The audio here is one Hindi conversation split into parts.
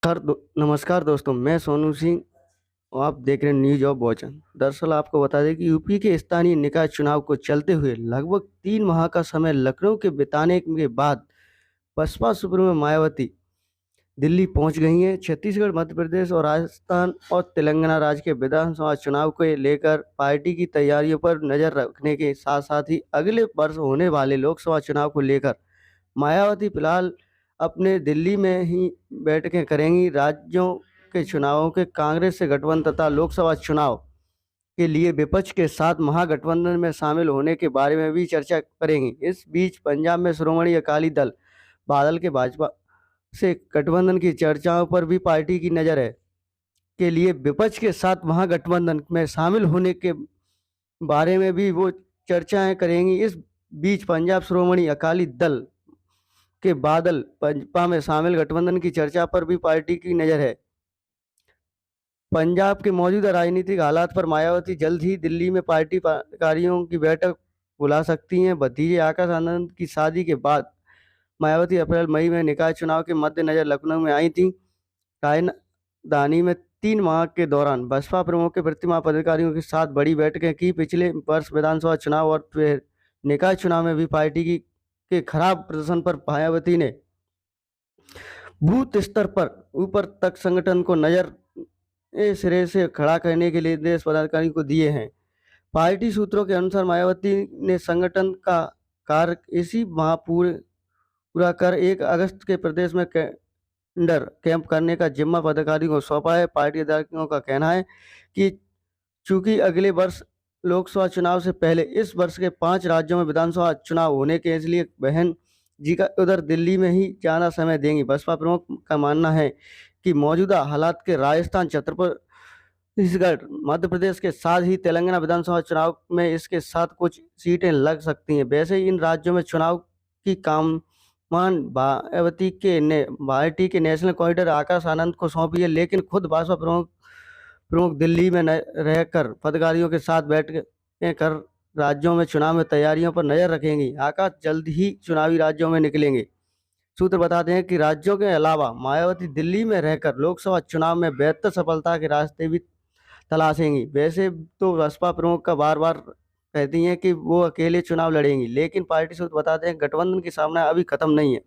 नमस्कार दोस्तों, मैं सोनू सिंह और आप देख रहे हैं न्यूज ऑफ वोचन। दरअसल आपको बता दें कि यूपी के स्थानीय निकाय चुनाव को चलते हुए लगभग 3 माह का समय लखनऊ के बिताने के बाद बसपा सुप्रीमो मायावती दिल्ली पहुंच गई हैं। छत्तीसगढ़, मध्य प्रदेश और राजस्थान और तेलंगाना राज्य के विधानसभा चुनाव को लेकर पार्टी की तैयारियों पर नजर रखने के साथ साथ ही अगले वर्ष होने वाले लोकसभा चुनाव को लेकर मायावती फिलहाल अपने दिल्ली में ही बैठकें करेंगी। राज्यों के चुनावों के कांग्रेस से गठबंधन तथा लोकसभा चुनाव के लिए विपक्ष के साथ महागठबंधन में शामिल होने के बारे में भी चर्चा करेंगी। इस बीच पंजाब में श्रोमणी अकाली दल बादल के भाजपा से गठबंधन की चर्चाओं पर भी पार्टी की नज़र है के लिए विपक्ष के साथ महागठबंधन में शामिल होने के बारे में भी वो चर्चाएं करेंगी। इस बीच पंजाब श्रोमणी अकाली दल के बादल भाजपा में शामिल गठबंधन की चर्चा पर भी पार्टी की नज़र है। पंजाब के मौजूदा राजनीतिक हालात पर मायावती जल्द ही दिल्ली में पार्टी कार्यों की बैठक बुला सकती हैं। भतीजे आकाश आनंद की शादी के बाद मायावती अप्रैल मई में निकाय चुनाव के मद्देनजर लखनऊ में आई थी। राजधानी में 3 माह के दौरान बसपा प्रमुख के प्रतिमा पदाधिकारियों के साथ बड़ी बैठकें की। पिछले वर्ष विधानसभा चुनाव और फिर निकाय चुनाव में भी पार्टी के खराब प्रदर्शन पर मायावती ने बूथ स्तर पर ऊपर तक संगठन को नजर सिरे से खड़ा करने के लिए निर्देश पदाधिकारियों को दिए हैं। पार्टी सूत्रों के अनुसार मायावती ने संगठन का कार्य इसी माह पूरा कर 1 अगस्त के प्रदेश में कैंडर कैंप करने का जिम्मा पदाधिकारियों को सौंपा है। पार्टी अधिकारियों का कहना है कि चूंकि अगले वर्ष लोकसभा चुनाव से पहले इस वर्ष के 5 राज्यों में विधानसभा चुनाव होने के इसलिए बहन जी का उधर दिल्ली में ही ज़्यादा समय देंगी। बसपा प्रमुख का मानना है कि मौजूदा हालात के राजस्थान, छत्तीसगढ़, मध्य प्रदेश के साथ ही तेलंगाना विधानसभा चुनाव में इसके साथ कुछ सीटें लग सकती हैं। वैसे इन राज्यों में चुनाव की काममान मायावती के पार्टी के नेशनल कोऑर्डिनेटर आकाश आनंद को सौंपी है, लेकिन खुद भाजपा प्रमुख दिल्ली में रहकर पदाधिकारियों के साथ बैठकें कर राज्यों में चुनाव में तैयारियों पर नजर रखेंगी। आकाश जल्द ही चुनावी राज्यों में निकलेंगे। सूत्र बताते हैं कि राज्यों के अलावा मायावती दिल्ली में रहकर लोकसभा चुनाव में बेहतर सफलता के रास्ते भी तलाशेंगी। वैसे तो बसपा प्रमुख का बार बार कहती हैं कि वो अकेले चुनाव लड़ेंगी, लेकिन पार्टी सूत्र बताते हैं गठबंधन की सामना अभी खत्म नहीं है।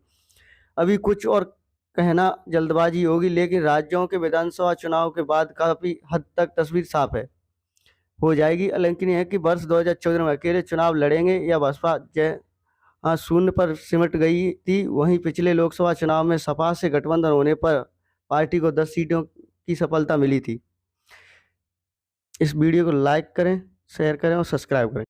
अभी कुछ और कहना जल्दबाजी होगी, लेकिन राज्यों के विधानसभा चुनाव के बाद काफी हद तक तस्वीर साफ हो जाएगी। लेकिन यह कि वर्ष 2014 में अकेले चुनाव लड़ेंगे या बसपा जहां शून्य पर सिमट गई थी, वहीं पिछले लोकसभा चुनाव में सपा से गठबंधन होने पर पार्टी को 10 सीटों की सफलता मिली थी। इस वीडियो को लाइक करें, शेयर करें और सब्सक्राइब करें।